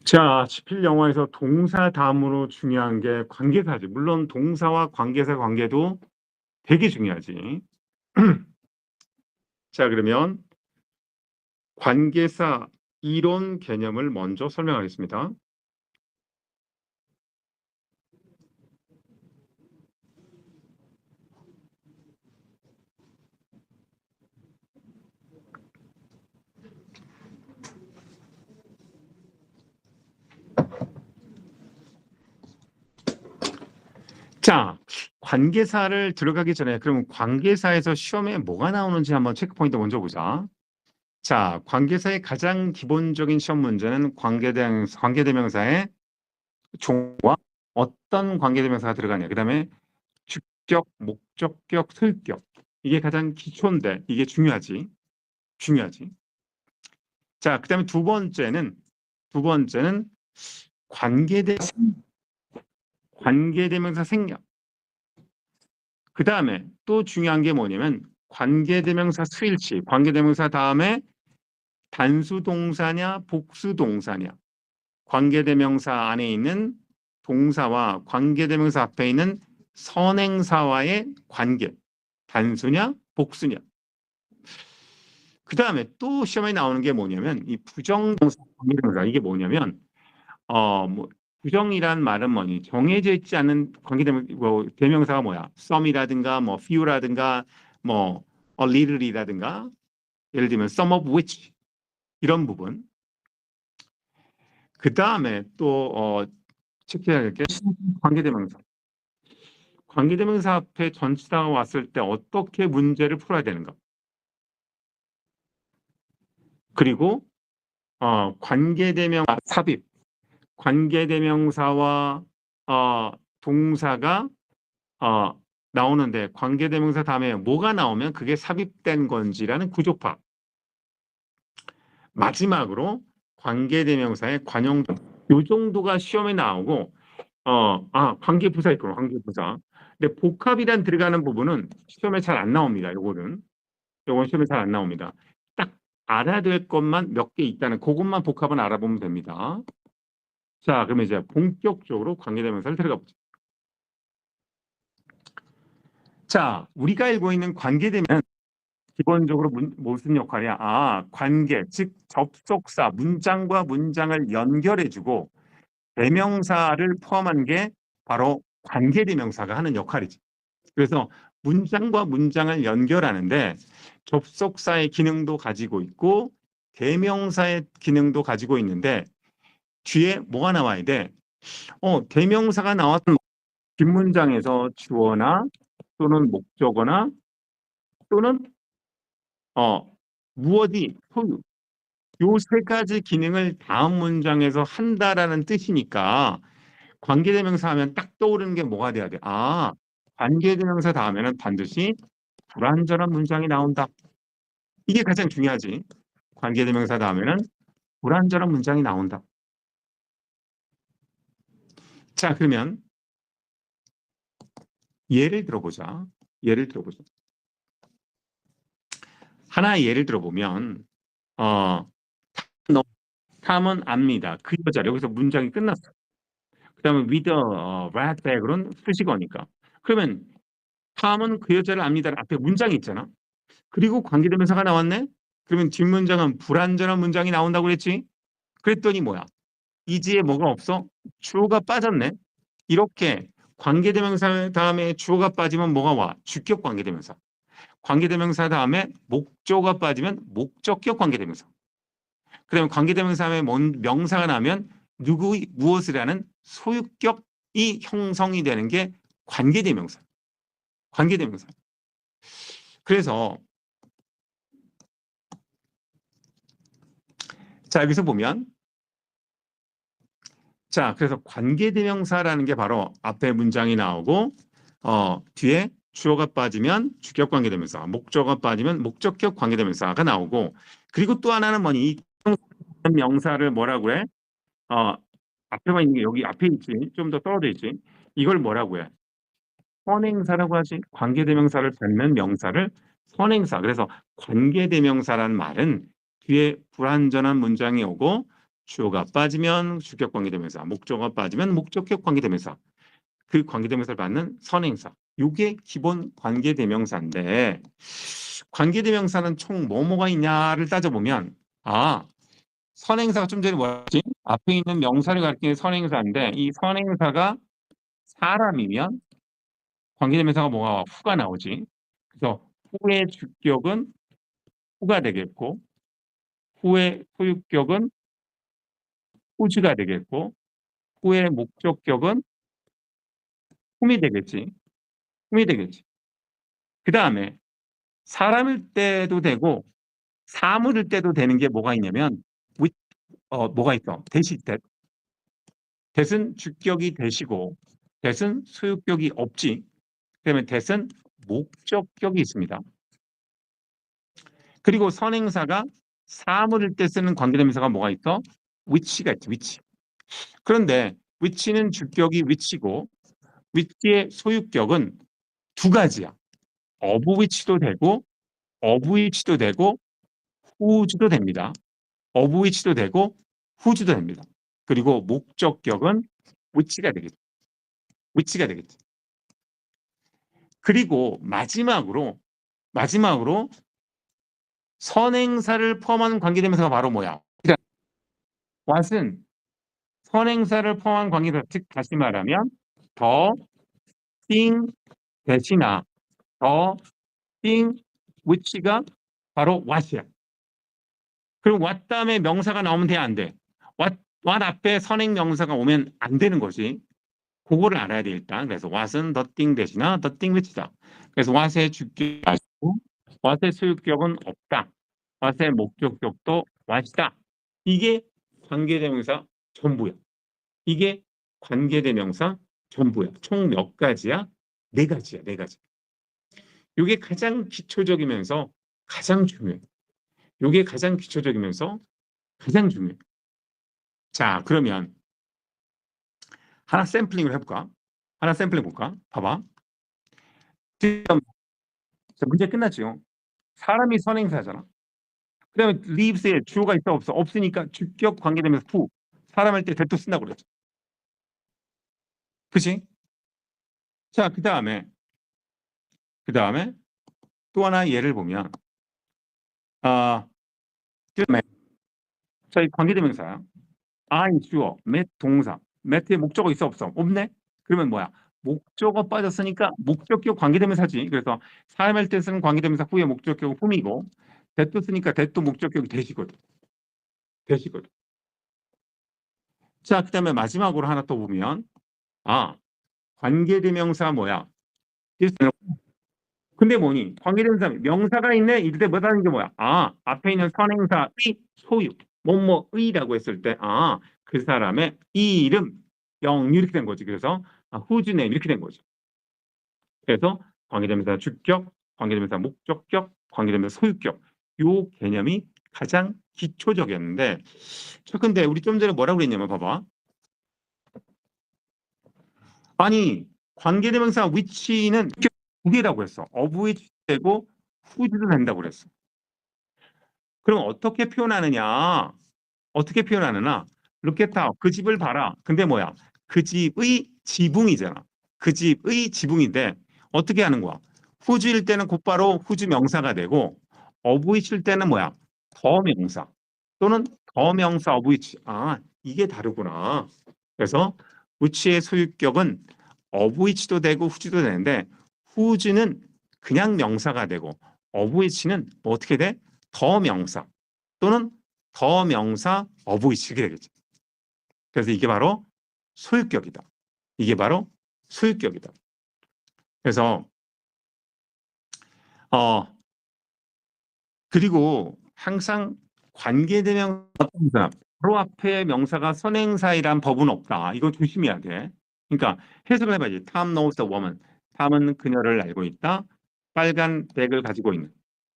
자, 지필 영어에서 동사 다음으로 중요한 게 관계사지. 물론 동사와 관계사 관계도 되게 중요하지. 자, 그러면 관계사 이론 개념을 먼저 설명하겠습니다. 자, 관계사를 들어가기 전에 그러면 관계사에서 시험에 뭐가 나오는지 한번 체크포인트 먼저 보자. 자, 관계사의 가장 기본적인 시험 문제는 관계대명사의 종과 어떤 관계대명사가 들어가냐. 그 다음에 주격, 목적격, 소유격. 이게 가장 기초인데 이게 중요하지. 자, 그다음에 두 번째는 관계대명사 생략. 그다음에 또 중요한 게 뭐냐면 관계대명사 수일치. 관계대명사 다음에 단수동사냐 복수동사냐. 관계대명사 안에 있는 동사와 관계대명사 앞에 있는 선행사와의 관계. 단수냐 복수냐. 그다음에 또 시험에 나오는 게 뭐냐면 이 부정동사 관계대명사 이게 뭐냐면 뭐 부정이란 말은 뭐니 정해져 있지 않은 관계대명 뭐 대명사가 뭐야 some이라든가 뭐 few라든가 뭐 a little이라든가 예를 들면 some of which 이런 부분. 그다음에 또 체크해야 될 게 관계대명사. 관계대명사 앞에 전치사가 왔을 때 어떻게 문제를 풀어야 되는가. 그리고 관계대명사 삽입. 관계대명사와 동사가 나오는데 관계대명사 다음에 뭐가 나오면 그게 삽입된 건지라는 구조파. 마지막으로 관계대명사의 관용도. 요 정도가 시험에 나오고 관계부사 있고 관계부사. 근데 복합이란 들어가는 부분은 시험에 잘 안 나옵니다. 요건 시험에 잘 안 나옵니다. 딱 알아야 될 것만 몇 개 있다는 그것만 복합은 알아보면 됩니다. 자, 그러면 이제 본격적으로 관계대명사를 들어가 보죠. 자, 우리가 알고 있는 관계대명사는 기본적으로 무슨 역할이야? 관계, 즉 접속사, 문장과 문장을 연결해주고 대명사를 포함한 게 바로 관계대명사가 하는 역할이지. 그래서 문장과 문장을 연결하는데 접속사의 기능도 가지고 있고 대명사의 기능도 가지고 있는데 뒤에 뭐가 나와야 돼? 대명사가 나왔던 뒷문장에서 주어나 또는 목적어나 또는 무엇이 소유 요 세 가지 기능을 다음 문장에서 한다라는 뜻이니까 관계대명사 하면 딱 떠오르는 게 뭐가 돼야 돼? 관계대명사 다음에는 반드시 불완전한 문장이 나온다. 이게 가장 중요하지. 관계대명사 다음에는 불완전한 문장이 나온다. 자, 그러면 예를 들어보자. 하나의 예를 들어보면 탐은 압니다. 그 여자 여기서 문장이 끝났어. 그다음에 with a red bag으로는 수식어니까. 그러면 탐은 그 여자를 압니다. 앞에 문장이 있잖아. 그리고 관계대명사가 나왔네. 그러면 뒷문장은 불완전한 문장이 나온다고 그랬지. 그랬더니 뭐야? 이지에 뭐가 없어? 주어가 빠졌네. 이렇게 관계대명사 다음에 주어가 빠지면 뭐가 와? 주격 관계대명사. 관계대명사 다음에 목조가 빠지면 목적격 관계대명사. 그다음에 관계대명사 다음에 명사가 나면 누구 무엇을 하는 소유격이 형성이 되는 게 관계대명사. 그래서 자, 여기서 보면 그래서 관계대명사라는 게 바로 앞에 문장이 나오고 뒤에 주어가 빠지면 주격 관계대명사, 목적어가 빠지면 목적격 관계대명사가 나오고 그리고 또 하나는 뭐니? 이 명사를 뭐라고 해? 앞에만 있는 게 여기 앞에 있지. 좀 더 떨어져 있지. 이걸 뭐라고 해? 선행사라고 하지. 관계대명사를 받는 명사를 선행사. 그래서 관계대명사라는 말은 뒤에 불완전한 문장이 오고 주어가 빠지면 주격 관계대명사, 목적어가 빠지면 목적격 관계대명사. 그 관계대명사를 받는 선행사. 이게 기본 관계대명사인데 관계대명사는 총 뭐뭐가 있냐를 따져보면 선행사가 좀 전에 뭐였지? 앞에 있는 명사를 가리키는 선행사인데 이 선행사가 사람이면 관계대명사가 뭐가 후가 나오지. 그래서 후의 주격은 후가 되겠고 후의 소유격은 후주가 되겠고 후의 목적격은 홈이 되겠지. 홈이 되겠지. 그 다음에 사람일 때도 되고 사물일 때도 되는 게 뭐가 있냐면 뭐가 있어? 대시 that. that은 주격이 대시고 that은 소유격이 없지. 그러면 that은 목적격이 있습니다. 그리고 선행사가 사물일 때 쓰는 관계대명사가 뭐가 있어? which가 있지. which. 그런데 which는 주격이 which고 which의 소유격은 두 가지야. of which도 되고 of which도 되고 whose도 됩니다. of which도 되고 whose도 됩니다. 그리고 목적격은 which가 되겠죠. which가 되겠죠. 그리고 마지막으로 선행사를 포함한 관계대명사가 바로 뭐야? what은 선행사를 포함한 관계대명사, 즉 다시 말하면 더, thing, 대신나 더, thing, which가 바로 what이야. 그럼 what 다음에 명사가 나오면 돼, 안 돼? what 앞에 선행 명사가 오면 안 되는 거지. 그거를 알아야 돼 일단. 그래서 what은 the thing 대신나 the thing which다. 그래서 what의 주격이 아니고 what의 소유격은 없다. what의 목적격도 what이다. 이게 관계대명사 전부야. 이게 관계대명사 전부야. 총 몇 가지야? 네 가지야. 네 가지. 이게 가장 기초적이면서 가장 중요해. 이게 가장 기초적이면서 가장 중요해. 자, 그러면 하나 샘플링을 해볼까? 하나 샘플링 볼까? 봐봐. 지금 문제 끝났죠? 사람이 선행사잖아. 그다음에 leaves에 주어가 있어 없어? 없으니까 주격 관계되면서 who. 사람 할 때 that 쓴다고 그랬죠. 그치? 자, 그 다음에 또 하나 예를 보면 그다음에 저희 관계대명사야. I 주어, met 동사. met의 목적어 있어 없어? 없네? 그러면 뭐야? 목적어 빠졌으니까 목적격 관계대명사지. 그래서 사람 할 때 쓰는 관계대명사 후에 목적격은 whom이고 that 쓰니까 that 목적격이 되시거든. 되시거든. 자, 그다음에 마지막으로 하나 또 보면 관계대명사 뭐야? 근데 뭐니? 관계대명사 명사가 있네. 이럴 때 뭐라는 게 뭐야? 앞에 있는 선행사의 소유 뭐뭐의라고 했을 때 그 사람의 이 이름 영 이렇게 된 거지. 그래서 whose name 이렇게 된 거죠. 그래서 관계대명사 주격, 관계대명사 목적격, 관계대명사 소유격 요 개념이 가장 기초적이었는데 근데 우리 좀 전에 뭐라고 그랬냐면 봐봐. 아니 관계대명사 which는 두 개라고 했어. of which 되고 whose도 된다고 그랬어. 그럼 어떻게 표현하느냐? 어떻게 표현하느냐? look at how. 그 집을 봐라. 근데 뭐야? 그 집의 지붕이잖아. 그 집의 지붕인데 어떻게 하는 거야? whose일 때는 곧바로 whose 명사가 되고 of which일 때는 뭐야? 더 명사 또는 더 명사 of which. 이게 다르구나. 그래서 which의 소유격은 of which도 되고 whose도 되는데 whose는 그냥 명사가 되고 of which는 뭐 어떻게 돼? 더 명사 또는 더 명사 of which가 되겠지. 그래서 이게 바로 소유격이다. 이게 바로 소유격이다. 그래서 그리고 항상 관계대명사 바로 앞에 명사가 선행사이란 법은 없다. 이거 조심해야 돼. 그러니까 해석을 해봐야지. Tom knows the woman. 탐은 그녀를 알고 있다. 빨간 백을 가지고 있는.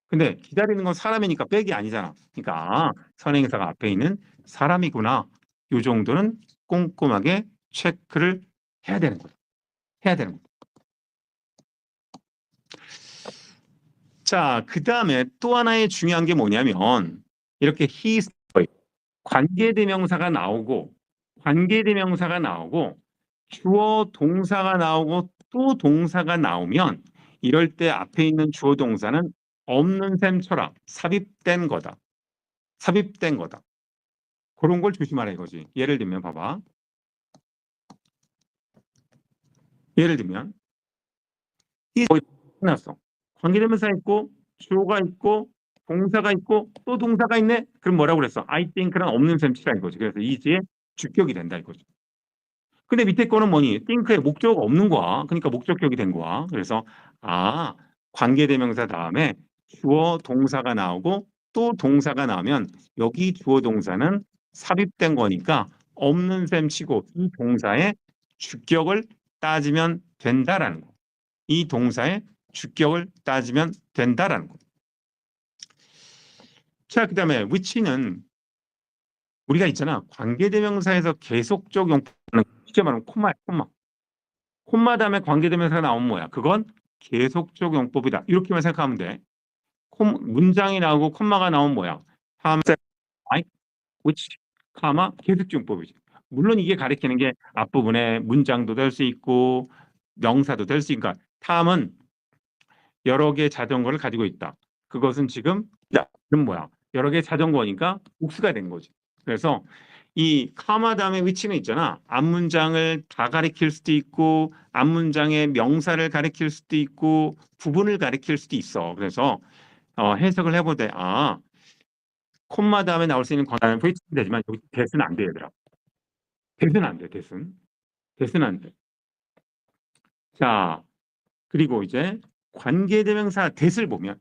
근데 기다리는 건 사람이니까 백이 아니잖아. 그러니까 선행사가 앞에 있는 사람이구나. 이 정도는 꼼꼼하게 체크를 해야 되는 거죠. 해야 되는 거죠. 자, 그 다음에 또 하나의 중요한 게 뭐냐면 이렇게 he 관계대명사가 나오고 주어 동사가 나오고 또 동사가 나오면 이럴 때 앞에 있는 주어 동사는 없는 셈 쳐라. 삽입된 거다. 삽입된 거다. 그런 걸 조심하라 이거지. 예를 들면 봐봐. 예를 들면 이 거의 끝났어. 관계대명사 있고 주어가 있고 동사가 있고 또 동사가 있네. 그럼 뭐라고 그랬어? I think랑 없는 셈 치라 이거지. 그래서 이지의 주격이 된다 이거지. 근데 밑에 거는 뭐니? think에 목적어가 없는 거야. 그러니까 목적격이 된 거야. 그래서 관계대명사 다음에 주어 동사가 나오고 또 동사가 나오면 여기 주어 동사는 삽입된 거니까 없는 셈 치고 이 동사의 주격을 따지면 된다라는 거. 이 동사의 주격을 따지면 된다라는 거. 자, 그다음에 which는 우리가 있잖아. 관계대명사에서 계속적 용법은 쉽게 말하면 콤마 다음에 관계대명사가 나오면 뭐야? 그건 계속적 용법이다. 이렇게만 생각하면 돼. 문장이 나오고 콤마가 나오면 뭐야? 다음 like, which, 계속적 용법이지. 물론 이게 가리키는 게 앞부분에 문장도 될 수 있고 명사도 될 수 있으니까 다음은 여러 개의 자전거를 가지고 있다. 그것은 지금 그럼 뭐야? 여러 개의 자전거니까 복수가 된 거지. 그래서 이 카마 다음에 위치는 있잖아. 앞문장을 다 가리킬 수도 있고 앞문장의 명사를 가리킬 수도 있고 부분을 가리킬 수도 있어. 그래서 해석을 해볼 때 콤마 다음에 나올 수 있는 관계는 위치는 되지만 여기 대수는 안 돼, 얘들아. 대수는 안 돼, 대수는 안 돼. 자, 그리고 이제 관계대명사 대를 보면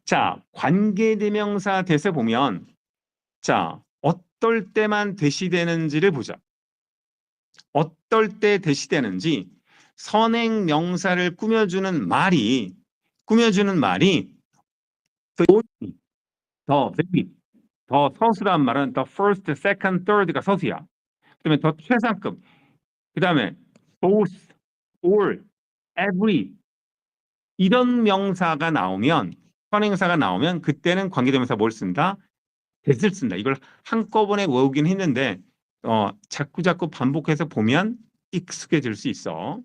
자, 관계대명사 대세 보면 자, 어떨 때만 대시되는지를 보자. 어떨 때 대시되는지 선행 명사를 꾸며주는 말이 더 very, 더 서술한 말은 the first, second, third가 서수야. 그다음에 더 최상급. 그다음에 both, all, every 이런 명사가 나오면 선행사가 나오면 그때는 관계대명사 뭘 쓴다? that을 쓴다. 이걸 한꺼번에 외우긴 했는데 자꾸 반복해서 보면 익숙해질 수 있어.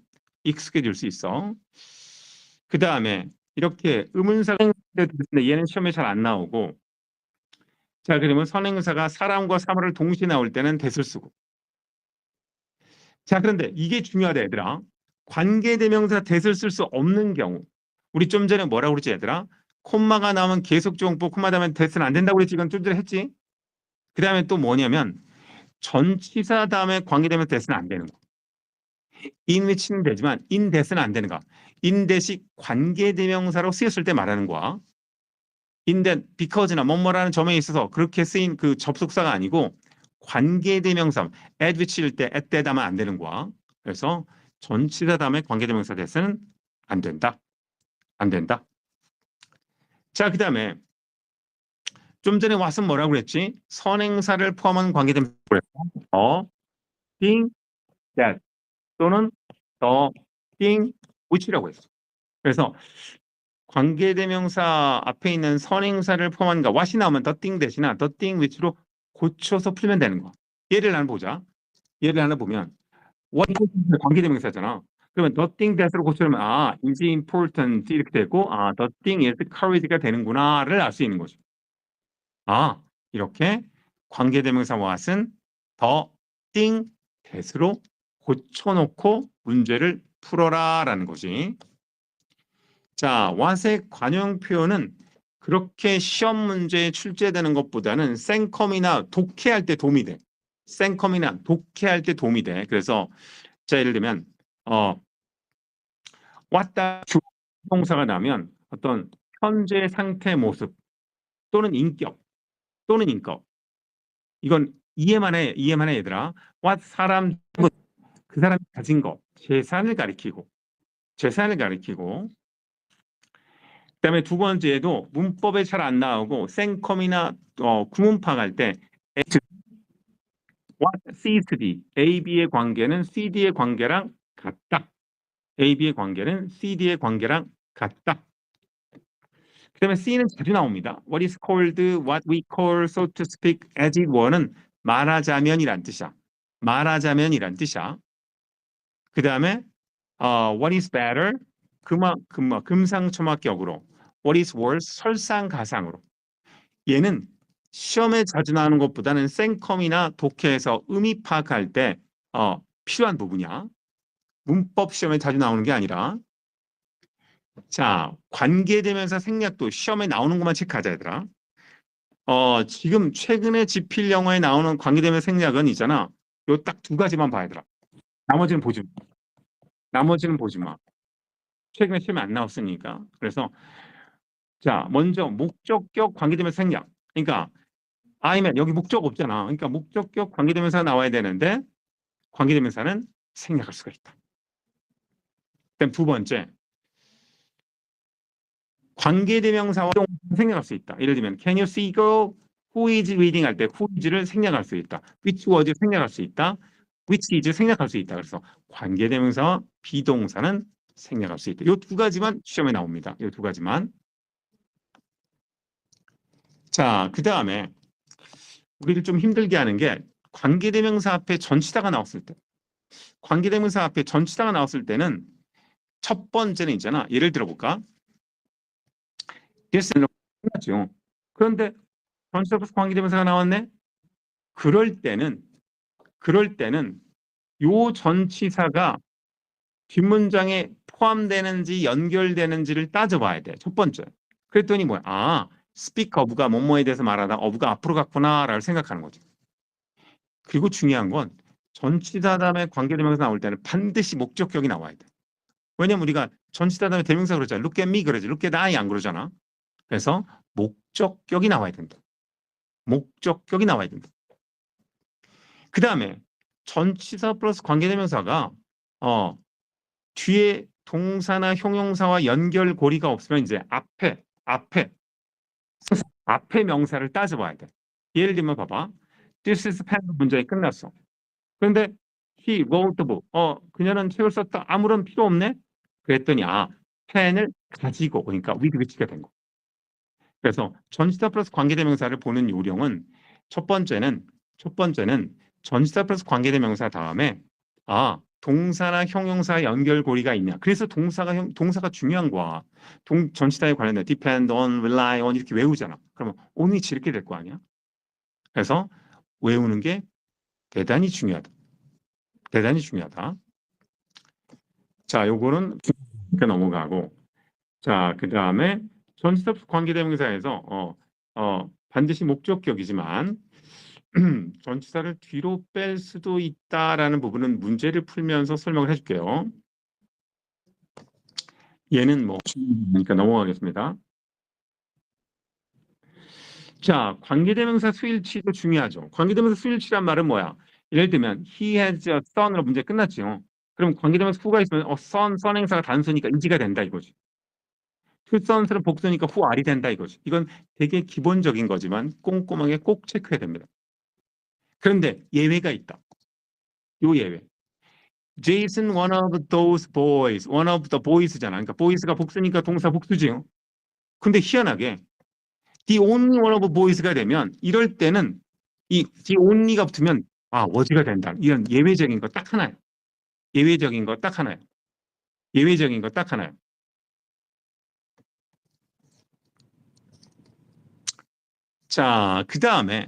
그 다음에 이렇게 의문사가 있는데 얘는 시험에 잘 안 나오고 자 그러면 선행사가 사람과 사물을 동시에 나올 때는 that을 쓰고 자 그런데 이게 중요하다 얘들아. 관계대명사 that을 쓸 수 없는 경우 우리 좀 전에 뭐라고 그랬지 얘들아? 콤마가 나오면 계속적용법 콤마 다음에 that은 안 된다고 그랬지. 이건 좀 전에 했지. 그 다음에 또 뭐냐면 전치사 다음에 관계되면 that은 안 되는 거. in which는 되지만 in that은 안 되는 거. in that이 관계대명사로 쓰였을 때 말하는 거야. in that, because나 뭐뭐라는 점에 있어서 그렇게 쓰인 그 접속사가 아니고 관계대명사 at which일 때 at that 하면 안 되는 거야. 그래서 전치사 다음에 관계대명사 that은 안 된다. 자, 그 다음에 좀 전에 왓슨 뭐라고 그랬지? 선행사를 포함한 관계대명사 being that 또는 the thing which라고 했어. 그래서 관계대명사 앞에 있는 선행사를 포함한 what이 나오면 the thing that이나 the thing which로 고쳐서 풀면 되는 거. 예를 하나 보자. 예를 하나 보면 what 관계대명사잖아. 그러면 the thing that으로 고쳐면 is important 이렇게 되고 the thing is courage가 되는구나를 알 수 있는 거죠. 이렇게 관계대명사 what은 the thing that으로 고쳐놓고 문제를 풀어라라는 거지. 자, what의 관용 표현은 그렇게 시험 문제에 출제되는 것보다는 생컴이나 독해할 때 도움이 돼. 그래서 자 예를 들면 왔다 동사가 나면 어떤 현재 상태 모습 또는 인격 이건 이해만 해 얘들아. what 사람 그 사람이 가진 것 재산을 가리키고 그다음에 두 번째에도 문법에 잘 안 나오고 생컴이나 구문파할 때 what CCD AB의 관계는 CD의 관계랑 같다. AB의 관계는 CD의 관계랑 같다. 그다음에 C는 자주 나옵니다. What is called, what we call, so to speak, as it were는 말하자면이란 뜻이야. 말하자면이란 뜻이야. 그다음에 what is better, 금상첨화격으로. what is worse, 설상가상으로. 얘는 시험에 자주 나오는 것보다는 생컴이나 독해에서 의미 파악할 때 필요한 부분이야. 문법 시험에 자주 나오는 게 아니라. 자, 관계대명사 생략도 시험에 나오는 것만 체크하자, 얘들아. 지금 최근에 지필 영어에 나오는 관계대명사 생략은 있잖아. 요 딱 두 가지만 봐야 되라. 나머지는 보지 마. 나머지는 보지 마. 최근에 시험에 안 나왔으니까. 그래서 자, 먼저 목적격 관계대명사 생략. 그러니까 아니면 여기 목적 없잖아. 그러니까 목적격 관계대명사가 나와야 되는데 관계대명사는 생략할 수가 있다. 그다음 두 번째, 관계대명사와 생략할 수 있다. 예를 들면 Can you see girl who is reading 할 때 who is를 생략할 수 있다. which was 생략할 수 있다. which is 생략할 수 있다. 그래서 관계대명사와 비동사는 생략할 수 있다. 이 두 가지만 시험에 나옵니다. 이 두 가지만. 자, 그 다음에 우리를 좀 힘들게 하는 게 관계대명사 앞에 전치사가 나왔을 때. 관계대명사 앞에 전치사가 나왔을 때는 첫 번째는 있잖아. 예를 들어볼까? this는 끝났죠. 그런데 전치사 플러스 관계대명사가 나왔네? 그럴 때는 요 전치사가 뒷문장에 포함되는지 연결되는지를 따져봐야 돼. 첫 번째. 그랬더니 뭐야? speak of가 뭐뭐에 대해서 말하다 of가 앞으로 갔구나라고 생각하는 거죠. 그리고 중요한 건 전치사 다음에 관계대명사 나올 때는 반드시 목적격이 나와야 돼. 왜냐면 우리가 전치사 다음에 대명사 그러잖아. look at me 그러지. look at I 안 그러잖아. 그래서 목적격이 나와야 된다. 목적격이 나와야 된다. 그 다음에 전치사 플러스 관계대명사가 뒤에 동사나 형용사와 연결고리가 없으면 이제 앞에 명사를 따져봐야 돼. 예를 들면 봐봐. This is pen 문장이 끝났어. 그런데 he wrote the book. 그녀는 책을 썼다. 아무런 필요 없네. 그랬더니 펜을 가지고 그러니까 with which가 된 거. 그래서 전치사 플러스 관계대명사를 보는 요령은 첫 번째는 전치사 플러스 관계대명사 다음에 동사나 형용사 연결고리가 있냐. 그래서 동사가 중요한 거야. 전치사에 관련된 depend on, rely on 이렇게 외우잖아. 그러면 on which 이렇게 될 거 아니야. 그래서 외우는 게 대단히 중요하다. 대단히 중요하다. 자, 요거는 이렇게 넘어가고. 자, 그 다음에 전치사 관계대명사에서 반드시 목적격이지만 전치사를 뒤로 뺄 수도 있다라는 부분은 문제를 풀면서 설명을 해줄게요. 얘는 그러니까 넘어가겠습니다. 자, 관계대명사 수일치도 중요하죠. 관계대명사 수일치란 말은 뭐야? 예를 들면 he has a son으로 문제 끝났죠. 그럼 관계대명사 who가 있으면 선행사가 단수니까 is가 된다 이거지. two sons는 복수니까 who are이 된다 이거지. 이건 되게 기본적인 거지만 꼼꼼하게 꼭 체크해야 됩니다. 그런데 예외가 있다. 요 예외. Jason one of those boys, one of the boys잖아. 그러니까 boys가 복수니까 동사 복수지요. 근데 희한하게 the only one of boys가 되면 이럴 때는 이 the only가 붙으면 was가 된다. 이런 예외적인 거 딱 하나예요. 예외적인 거 딱 하나예요. 예외적인 거 딱 하나예요. 자, 그 다음에